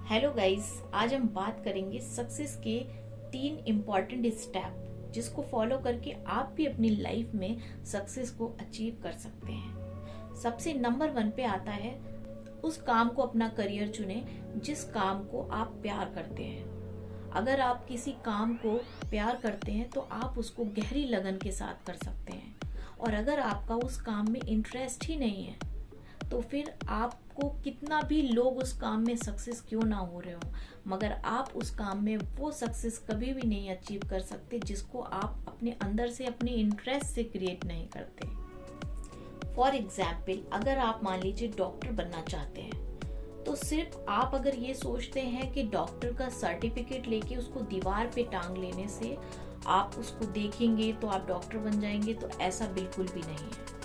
Hello guys, आज हम बात करेंगे सक्सेस के 3 इम्पॉर्टेंट स्टेप जिसको फॉलो करके आप भी अपनी लाइफ में सक्सेस को अचीव कर सकते हैं। सबसे नंबर 1 पे आता है, उस काम को अपना करियर चुने जिस काम को आप प्यार करते हैं। अगर आप किसी काम को प्यार करते हैं तो आप उसको गहरी लगन के साथ कर सकते हैं, और अगर आपका उस काम में इंटरेस्ट ही नहीं है तो फिर आपको कितना भी लोग उस काम में सक्सेस क्यों ना हो रहे हो, मगर आप उस काम में वो सक्सेस कभी भी नहीं अचीव कर सकते जिसको आप अपने अंदर से अपने इंटरेस्ट से क्रिएट नहीं करते। फॉर एग्जाम्पल, अगर आप मान लीजिए डॉक्टर बनना चाहते हैं तो सिर्फ आप अगर ये सोचते हैं कि डॉक्टर का सर्टिफिकेट लेके उसको दीवार पे टांग लेने से आप उसको देखेंगे तो आप डॉक्टर बन जाएंगे, तो ऐसा बिल्कुल भी नहीं है।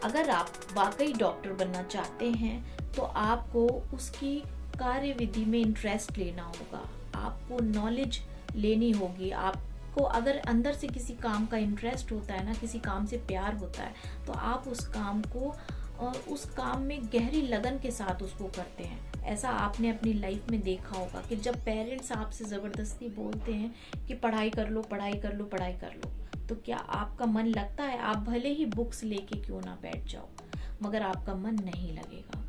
अगर आप वाकई डॉक्टर बनना चाहते हैं तो आपको उसकी कार्यविधि में इंटरेस्ट लेना होगा, आपको नॉलेज लेनी होगी। आपको अगर अंदर से किसी काम का इंटरेस्ट होता है ना, किसी काम से प्यार होता है, तो आप उस काम को और उस काम में गहरी लगन के साथ उसको करते हैं। ऐसा आपने अपनी लाइफ में देखा होगा कि जब पेरेंट्स आपसे ज़बरदस्ती बोलते हैं कि पढ़ाई कर लो, पढ़ाई कर लो, पढ़ाई कर लो, तो क्या आपका मन लगता है? आप भले ही बुक्स लेके क्यों ना बैठ जाओ, मगर आपका मन नहीं लगेगा।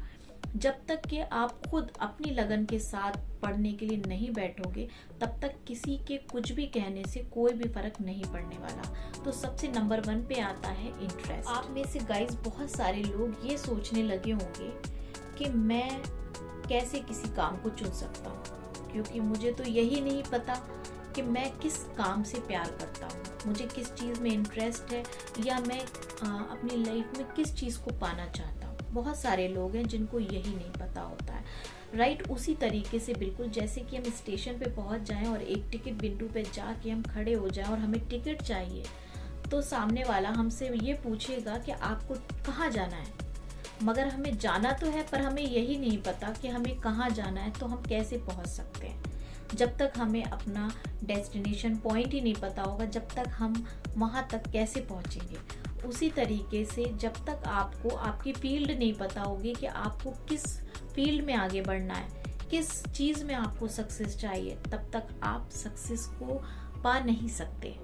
जब तक कि आप खुद अपनी लगन के साथ पढ़ने के लिए नहीं बैठोगे, तब तक किसी के कुछ भी कहने से कोई भी फर्क नहीं पड़ने वाला। तो सबसे नंबर 1 पे आता है इंटरेस्ट। आप में से गाइस बहुत सारे लोग ये सोचने लगे होंगे कि मैं कैसे किसी काम को चुन सकता हूँ, क्योंकि मुझे तो यही नहीं पता कि मैं किस काम से प्यार करता हूँ, मुझे किस चीज़ में इंटरेस्ट है, या मैं अपनी लाइफ में किस चीज़ को पाना चाहता हूँ। बहुत सारे लोग हैं जिनको यही नहीं पता होता है, राइट। उसी तरीके से बिल्कुल जैसे कि हम स्टेशन पे पहुँच जाएं और एक टिकट बिंदु पे जाके हम खड़े हो जाएं और हमें टिकट चाहिए, तो सामने वाला हमसे ये पूछेगा कि आपको कहाँ जाना है, मगर हमें जाना तो है पर हमें यही नहीं पता कि हमें कहाँ जाना है, तो हम कैसे पहुँच सकते हैं। जब तक हमें अपना डेस्टिनेशन पॉइंट ही नहीं पता होगा, जब तक हम वहाँ तक कैसे पहुँचेंगे। उसी तरीके से जब तक आपको आपकी फील्ड नहीं पता होगी कि आपको किस फील्ड में आगे बढ़ना है, किस चीज़ में आपको सक्सेस चाहिए, तब तक आप सक्सेस को पा नहीं सकते।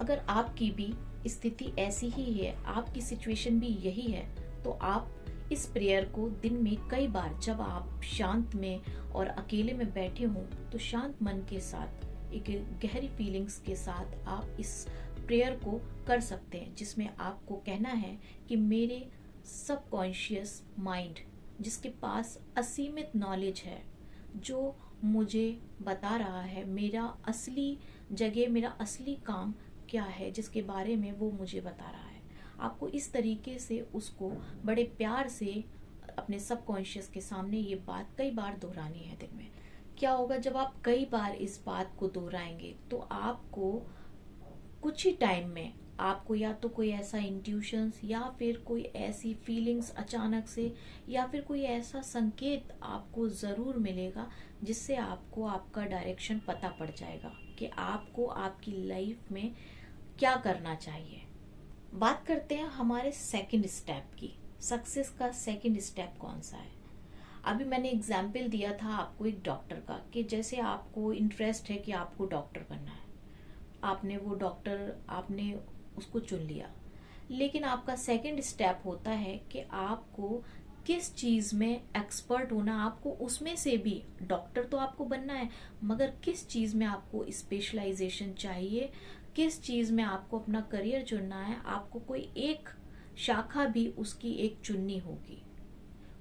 अगर आपकी भी स्थिति ऐसी ही है, आपकी सिचुएशन भी यही है, तो आप इस प्रेयर को दिन में कई बार, जब आप शांत में और अकेले में बैठे हों, तो शांत मन के साथ, एक गहरी फीलिंग्स के साथ आप इस प्रेयर को कर सकते हैं, जिसमें आपको कहना है कि मेरे सबकॉन्शियस माइंड, जिसके पास असीमित नॉलेज है, जो मुझे बता रहा है मेरा असली जगह, मेरा असली काम क्या है, जिसके बारे में वो मुझे बता रहा है। आपको इस तरीके से उसको बड़े प्यार से अपने सबकॉन्शियस के सामने ये बात कई बार दोहरानी है दिन में। क्या होगा जब आप कई बार इस बात को दोहराएंगे, तो आपको कुछ ही टाइम में आपको या तो कोई ऐसा इंट्यूशंस, या फिर कोई ऐसी फीलिंग्स अचानक से, या फिर कोई ऐसा संकेत आपको ज़रूर मिलेगा, जिससे आपको आपका डायरेक्शन पता पड़ जाएगा कि आपको आपकी लाइफ में क्या करना चाहिए। बात करते हैं हमारे सेकंड स्टेप की। सक्सेस का सेकंड स्टेप कौन सा है? अभी मैंने एग्जाम्पल दिया था आपको एक डॉक्टर का, कि जैसे आपको इंटरेस्ट है कि आपको डॉक्टर बनना है, आपने वो डॉक्टर, आपने उसको चुन लिया, लेकिन आपका सेकंड स्टेप होता है कि आपको किस चीज़ में एक्सपर्ट होना, आपको उसमें से भी डॉक्टर तो आपको बनना है, मगर किस चीज़ में आपको स्पेशलाइजेशन चाहिए, किस चीज़ में आपको अपना करियर चुनना है। आपको कोई एक शाखा भी उसकी एक चुननी होगी,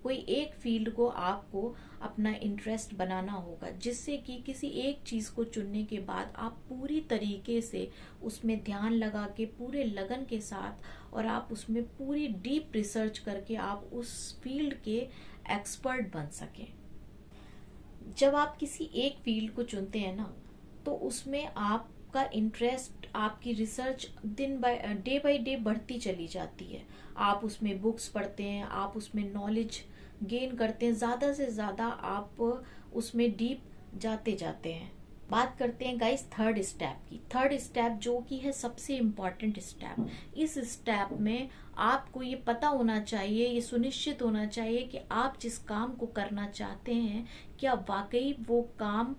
कोई एक फील्ड को आपको अपना इंटरेस्ट बनाना होगा, जिससे कि किसी एक चीज़ को चुनने के बाद आप पूरी तरीके से उसमें ध्यान लगा के, पूरे लगन के साथ, और आप उसमें पूरी डीप रिसर्च करके आप उस फील्ड के एक्सपर्ट बन सकें। जब आप किसी एक फील्ड को चुनते हैं ना, तो उसमें आपका इंटरेस्ट, आपकी रिसर्च डे बाय डे बढ़ती चली जाती है। आप उसमें बुक्स पढ़ते हैं, आप उसमें नॉलेज गेन करते हैं, ज़्यादा से ज़्यादा आप उसमें डीप जाते जाते हैं। बात करते हैं गाइस थर्ड स्टेप की। थर्ड स्टेप जो कि है सबसे इम्पॉर्टेंट स्टेप। इस स्टेप में आपको ये पता होना चाहिए, ये सुनिश्चित होना चाहिए कि आप जिस काम को करना चाहते हैं क्या वाकई वो काम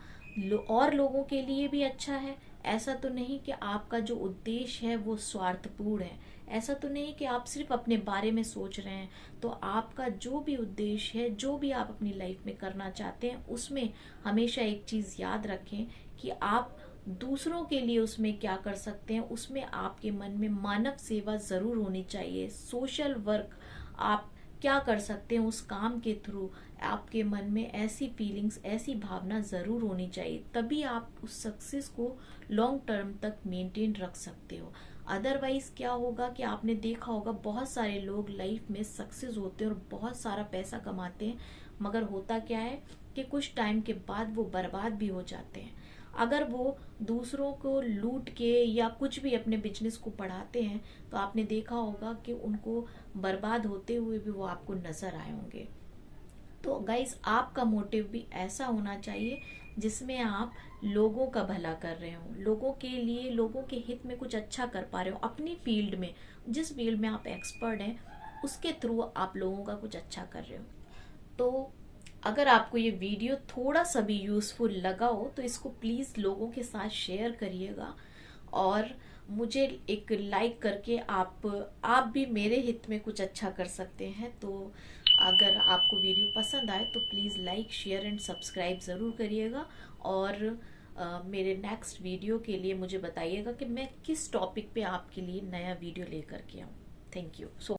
और लोगों के लिए भी अच्छा है। ऐसा तो नहीं कि आपका जो उद्देश्य है वो स्वार्थपूर्ण है, ऐसा तो नहीं कि आप सिर्फ अपने बारे में सोच रहे हैं। तो आपका जो भी उद्देश्य है, जो भी आप अपनी लाइफ में करना चाहते हैं, उसमें हमेशा एक चीज याद रखें कि आप दूसरों के लिए उसमें क्या कर सकते हैं। उसमें आपके मन में मानव सेवा जरूर होनी चाहिए, सोशल वर्क आप क्या कर सकते हैं उस काम के थ्रू। आपके मन में ऐसी फीलिंग्स, ऐसी भावना जरूर होनी चाहिए, तभी आप उस सक्सेस को लॉन्ग टर्म तक मेंटेन रख सकते हो। अदरवाइज क्या होगा कि आपने देखा होगा बहुत सारे लोग लाइफ में सक्सेस होते हैं और बहुत सारा पैसा कमाते हैं, मगर होता क्या है कि कुछ टाइम के बाद वो बर्बाद भी हो जाते हैं। अगर वो दूसरों को लूट के या कुछ भी अपने बिजनेस को बढ़ाते हैं तो आपने देखा होगा कि उनको बर्बाद होते हुए भी वो आपको नजर आए होंगे। तो गाइस आपका मोटिव भी ऐसा होना चाहिए जिसमें आप लोगों का भला कर रहे हो, लोगों के लिए, लोगों के हित में कुछ अच्छा कर पा रहे हो अपनी फील्ड में, जिस फील्ड में आप एक्सपर्ट हैं उसके थ्रू आप लोगों का कुछ अच्छा कर रहे हो। तो अगर आपको ये वीडियो थोड़ा सा भी यूजफुल लगा हो तो इसको प्लीज लोगों के साथ शेयर करिएगा और मुझे एक लाइक करके आप भी मेरे हित में कुछ अच्छा कर सकते हैं। तो अगर आपको वीडियो पसंद आए तो please like, share and subscribe जरूर करिएगा और मेरे नेक्स्ट वीडियो के लिए मुझे बताइएगा कि मैं किस टॉपिक पे आपके लिए नया वीडियो लेकर के आऊँ। Thank you so